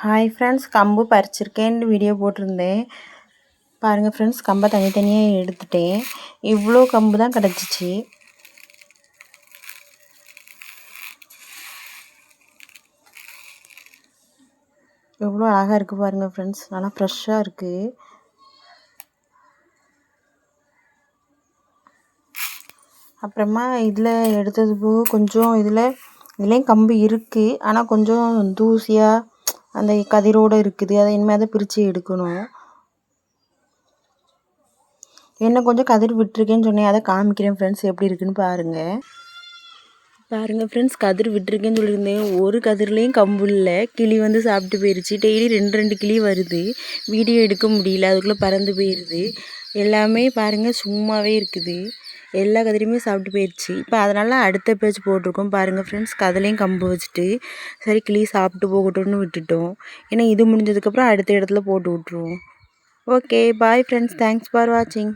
Hi friends, கம்பு பறிச்சிருக்கேன்னு video போட்டிருந்தேன். பாருங்கள் ஃப்ரெண்ட்ஸ், கம்பை தனித்தனியாக எடுத்துட்டேன். இவ்வளோ கம்பு தான் கிடச்சிச்சு. எவ்வளோ அழகாக இருக்குது பாருங்கள் ஃப்ரெண்ட்ஸ், நல்லா ஃப்ரெஷ்ஷாக இருக்குது. அப்புறமா இதில் எடுத்தது போக கொஞ்சம் இதுலேயும் கம்பு இருக்குது, ஆனால் கொஞ்சம் தூசியாக அந்த கதிரோடு இருக்குது. அதை இனிமேல் தான் பிரித்து எடுக்கணும். என்ன கொஞ்சம் கதிர் விட்டுருக்கேன்னு சொன்னேன், அதை காமிக்கிறேன் ஃப்ரெண்ட்ஸ், எப்படி இருக்குன்னு பாருங்கள். பாருங்கள் ஃப்ரெண்ட்ஸ், கதிர் விட்டுருக்கேன்னு சொல்லியிருந்தேன். ஒரு கதிர்லேயும் கம்பு இல்லை, கிளி வந்து சாப்பிட்டு போயிடுச்சு. டெய்லி 2 கிளி வருது, வீடியோ எடுக்க முடியல, அதுக்குள்ளே பறந்து போயிடுது. எல்லாமே பாருங்கள் சும்மாவே இருக்குது, எல்லா கதிரையுமே சாப்பிட்டு போயிடுச்சு. இப்போ அதனால் அடுத்த பேஜ் போட்டிருக்கோம். பாருங்கள் ஃப்ரெண்ட்ஸ், கதிலையும் கம்பு வச்சுட்டு சரி கிளி சாப்பிட்டு போகட்டும்னு விட்டுட்டோம். ஏன்னா இது முடிஞ்சதுக்கப்புறம் அடுத்த இடத்துல போட்டு விட்ருவோம். Okay bye friends, thanks for வாட்சிங்.